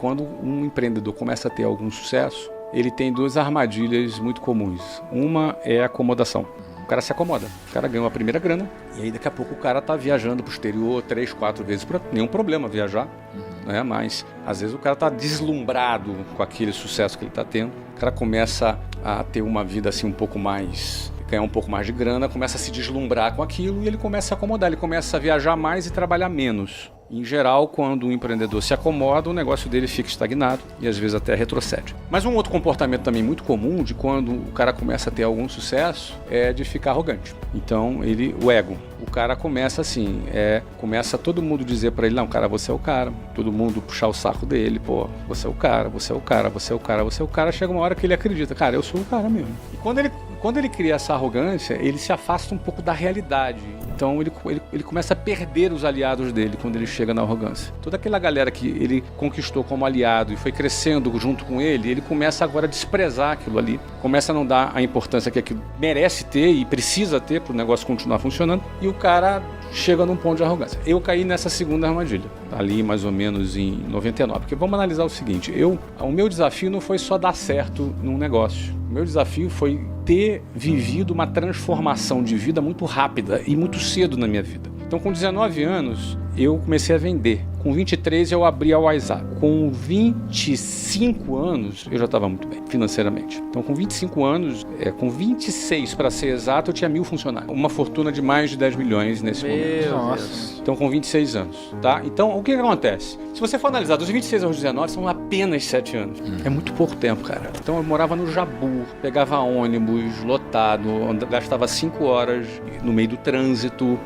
quando um empreendedor começa a ter algum sucesso, ele tem duas armadilhas muito comuns. Uma é a acomodação. O cara se acomoda, o cara ganha uma primeira grana e aí daqui a pouco o cara está viajando para o exterior 3, 4 vezes, nenhum problema viajar, né? Mas às vezes o cara está deslumbrado com aquele sucesso que ele está tendo, o cara começa a ter uma vida assim um pouco mais, ganhar um pouco mais de grana, começa a se deslumbrar com aquilo e ele começa a acomodar, ele começa a viajar mais e trabalhar menos. Em geral, quando o empreendedor se acomoda, o negócio dele fica estagnado e às vezes até retrocede. Mas um outro comportamento também muito comum de quando o cara começa a ter algum sucesso é de ficar arrogante. Então, o ego. O cara começa assim, começa todo mundo dizer para ele, não, cara, você é o cara. Todo mundo puxar o saco dele, pô, você é o cara, você é o cara, você é o cara, você é o cara. Chega uma hora que ele acredita, cara, eu sou o cara mesmo. E quando ele cria essa arrogância, ele se afasta um pouco da realidade. Então ele começa a perder os aliados dele quando ele chega na arrogância. Toda aquela galera que ele conquistou como aliado e foi crescendo junto com ele começa agora a desprezar aquilo ali. Começa a não dar a importância que aquilo merece ter e precisa ter para o negócio continuar funcionando. E o cara chega num ponto de arrogância. Eu caí nessa segunda armadilha, ali mais ou menos em 99. Porque vamos analisar o seguinte, o meu desafio não foi só dar certo num negócio. O meu desafio foi ter vivido uma transformação de vida muito rápida e muito cedo na minha vida. Então, com 19 anos, eu comecei a vender. Com 23, eu abri a WhatsApp. Com 25 anos, eu já estava muito bem, financeiramente. Então, com 25 anos, com 26 para ser exato, eu tinha 1.000 funcionários. Uma fortuna de mais de 10 milhões nesse momento. Nossa. Então, com 26 anos, tá? Então, o que acontece? Se você for analisar, dos 26 aos 19, são apenas 7 anos. É muito pouco tempo, cara. Então, eu morava no Jabu, pegava ônibus lotado, gastava 5 horas no meio do trânsito,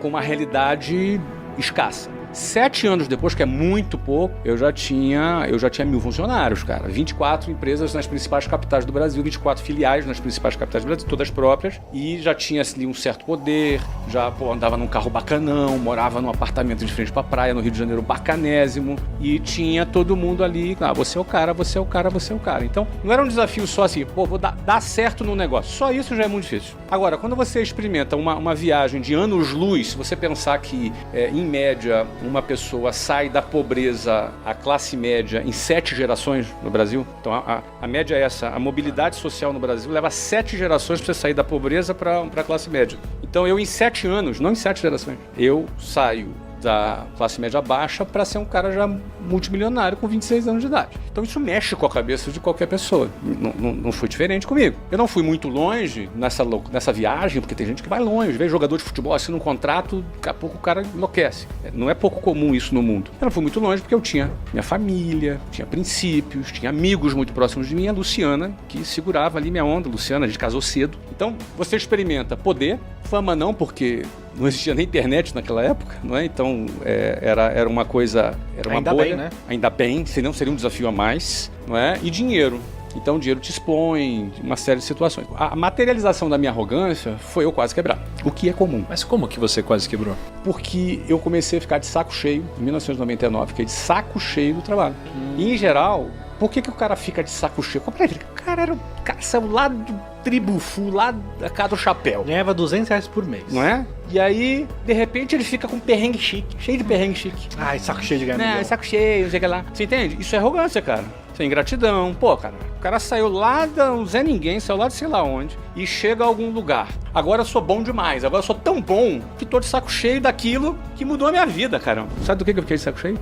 com uma realidade escassa. 7 anos depois, que é muito pouco, eu já tinha 1.000 funcionários, cara. 24 empresas nas principais capitais do Brasil, 24 filiais nas principais capitais do Brasil, todas próprias, e já tinha ali um certo poder, já andava num carro bacanão, morava num apartamento de frente pra praia, no Rio de Janeiro, bacanésimo, e tinha todo mundo ali, você é o cara, você é o cara, você é o cara. Então, não era um desafio só assim, vou dar certo no negócio. Só isso já é muito difícil. Agora, quando você experimenta uma viagem de anos-luz, se você pensar que, em média, uma pessoa sai da pobreza à classe média em 7 gerações no Brasil. Então, a média é essa. A mobilidade social no Brasil leva 7 gerações para você sair da pobreza para a classe média. Então, eu em 7 anos, não em 7 gerações, eu saio da classe média baixa para ser um cara já multimilionário com 26 anos de idade. Então isso mexe com a cabeça de qualquer pessoa. Não foi diferente comigo. Eu não fui muito longe nessa viagem, porque tem gente que vai longe, vê jogador de futebol, assina um contrato, daqui a pouco o cara enlouquece. Não é pouco comum isso no mundo. Eu não fui muito longe porque eu tinha minha família, tinha princípios, tinha amigos muito próximos de mim, a Luciana, que segurava ali minha onda. Luciana, a gente casou cedo. Então você experimenta poder, fama não, porque não existia nem internet naquela época, não é? Então era uma coisa, era uma Ainda bolha. bem, né? Ainda bem, senão seria um desafio a mais, não é? E dinheiro. Então o dinheiro te expõe, uma série de situações. A materialização da minha arrogância foi eu quase quebrar, o que é comum. Mas como que você quase quebrou? Porque eu comecei a ficar de saco cheio, em 1999, fiquei de saco cheio do trabalho. E em geral, por que o cara fica de saco cheio? O cara saiu lá do Tribufu, lá da casa do chapéu. Ganhava R$200 por mês. Não é? E aí, de repente, ele fica com perrengue chique, cheio de perrengue chique. Ai, saco cheio de ganhar milhão. Saco cheio, não sei o que lá. Você entende? Isso é arrogância, cara. Isso é ingratidão. Pô, cara, o cara saiu lá do Zé Ninguém, saiu lá de sei lá onde, e chega a algum lugar. Agora eu sou bom demais, agora eu sou tão bom que tô de saco cheio daquilo que mudou a minha vida, caramba. Sabe do que eu fiquei de saco cheio?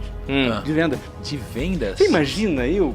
De vendas. De vendas? Você imagina eu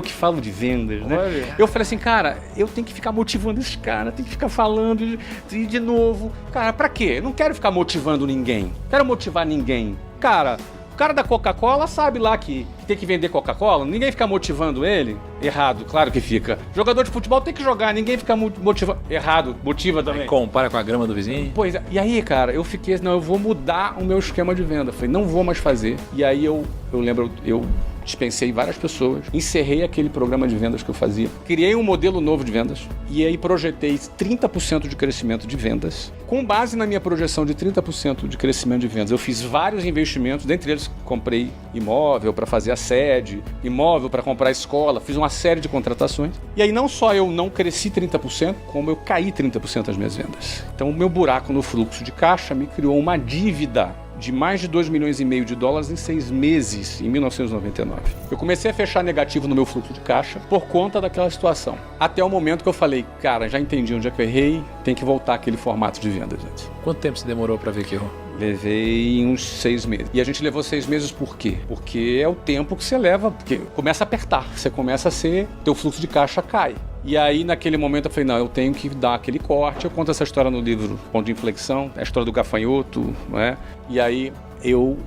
que falo de vendas, né? Olha. Eu falei assim, cara, eu tenho que ficar motivando esse cara, tenho que ficar falando de novo. Cara, pra quê? Eu não quero ficar motivando ninguém. Não quero motivar ninguém. Cara, o cara da Coca-Cola sabe lá que tem que vender Coca-Cola, ninguém fica motivando ele. Errado, claro que fica. Jogador de futebol tem que jogar, ninguém fica motivando. Errado, motiva também. Compara com a grama do vizinho? Pois é, e aí, cara, eu fiquei assim, não, eu vou mudar o meu esquema de venda. Eu falei, não vou mais fazer. E aí eu lembro, eu dispensei várias pessoas, encerrei aquele programa de vendas que eu fazia, criei um modelo novo de vendas e aí projetei 30% de crescimento de vendas. Com base na minha projeção de 30% de crescimento de vendas, eu fiz vários investimentos, dentre eles comprei imóvel para fazer a sede, imóvel para comprar a escola, fiz uma série de contratações. E aí não só eu não cresci 30%, como eu caí 30% das minhas vendas. Então o meu buraco no fluxo de caixa me criou uma dívida de mais de 2,5 milhões de dólares em 6 meses, em 1999. Eu comecei a fechar negativo no meu fluxo de caixa por conta daquela situação. Até o momento que eu falei, cara, já entendi onde é que eu errei, tem que voltar àquele formato de venda, gente. Quanto tempo você demorou pra ver que errou? Levei uns 6 meses. E a gente levou 6 meses por quê? Porque é o tempo que você leva, porque começa a apertar, você começa a ser, teu fluxo de caixa cai. E aí, naquele momento, eu falei, não, eu tenho que dar aquele corte. Eu conto essa história no livro Ponto de Inflexão, a história do gafanhoto, não é? E aí, eu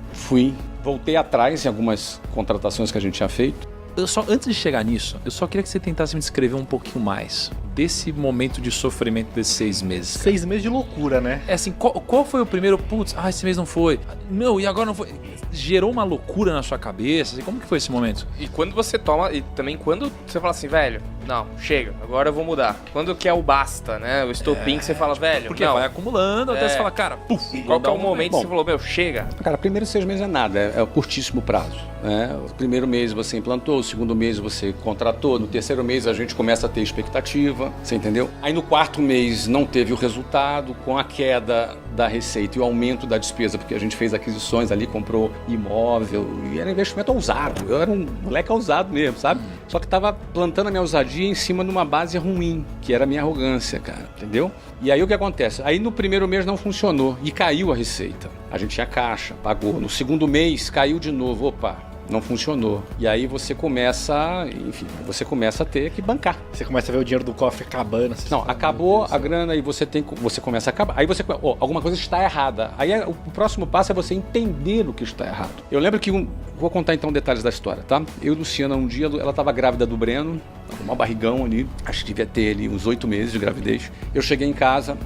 voltei atrás em algumas contratações que a gente tinha feito. Antes de chegar nisso, eu só queria que você tentasse me descrever um pouquinho mais desse momento de sofrimento desses 6 meses. Cara. 6 meses de loucura, né? É assim, qual foi o primeiro? Putz, esse mês não foi. Não, e agora não foi. Gerou uma loucura na sua cabeça? Como que foi esse momento? E quando você toma, e também quando você fala assim, velho, não, chega, agora eu vou mudar. Quando que é o basta, né? O estopim que você fala, velho, porque não. vai acumulando até você fala, cara, puf. Qual que é o momento que você falou, meu, chega? Cara, primeiro 6 meses é nada, é o curtíssimo prazo. Né? O primeiro mês você implantou, o segundo mês você contratou, no terceiro mês a gente começa a ter expectativa, você entendeu? Aí no quarto mês não teve o resultado, com a queda da receita e o aumento da despesa, porque a gente fez aquisições ali, comprou imóvel, e era investimento ousado, eu era um moleque ousado mesmo, sabe? Só que tava plantando a minha ousadia em cima de uma base ruim, que era a minha arrogância, cara, entendeu? E aí o que acontece? Aí no primeiro mês não funcionou e caiu a receita. A gente tinha caixa, pagou. No segundo mês caiu de novo, opa, não funcionou. E aí você começa, enfim, a ter que bancar. Você começa a ver o dinheiro do cofre acabando. Não, acabou a grana e você começa a acabar. Aí você, alguma coisa está errada. Aí o próximo passo é você entender o que está errado. Eu lembro que, vou contar então detalhes da história, tá? Eu e Luciana, um dia, ela estava grávida do Breno, uma barrigão ali, acho que devia ter ali uns 8 meses de gravidez. Eu cheguei em casa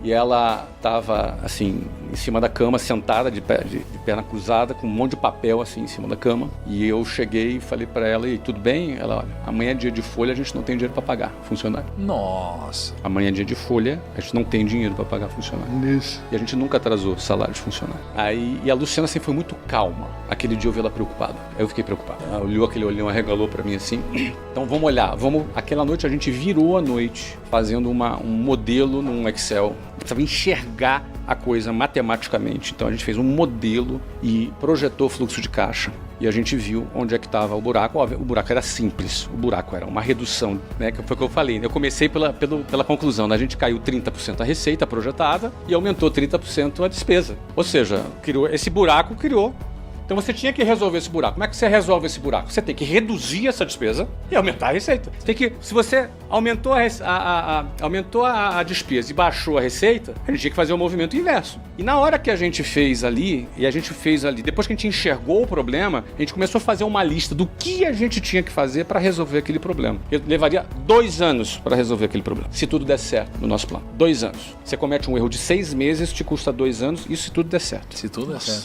e ela estava assim, em cima da cama, sentada, de perna cruzada, com um monte de papel assim em cima da cama. E eu cheguei e falei para ela, e tudo bem? Ela, olha, amanhã é dia de folha, a gente não tem dinheiro para pagar funcionário. Nossa. Amanhã é dia de folha, a gente não tem dinheiro para pagar funcionário. Isso. E a gente nunca atrasou salário de funcionário. Aí, e a Luciana assim foi muito calma. Aquele dia eu vi ela preocupada. Aí eu fiquei preocupado. Ela olhou aquele olhão, arregalou para mim assim. Então vamos olhar. Aquela noite a gente virou a noite fazendo um modelo num Excel. Precisava enxergar a coisa matematicamente. Então a gente fez um modelo e projetou fluxo de caixa. E a gente viu onde é que estava o buraco. Óbvio, o buraco era simples. O buraco era uma redução, né? Que foi o que eu falei. Eu comecei pela conclusão. Né? A gente caiu 30% a receita projetada e aumentou 30% a despesa. Ou seja, esse buraco criou. Então você tinha que resolver esse buraco. Como é que você resolve esse buraco? Você tem que reduzir essa despesa e aumentar a receita. Se você aumentou a despesa e baixou a receita, a gente tinha que fazer o movimento inverso. E na hora que a gente fez ali, depois que a gente enxergou o problema, a gente começou a fazer uma lista do que a gente tinha que fazer para resolver aquele problema. Levaria 2 anos para resolver aquele problema, se tudo der certo no nosso plano. 2 anos. Você comete um erro de 6 meses, te custa 2 anos, isso se tudo der certo. Se tudo der certo.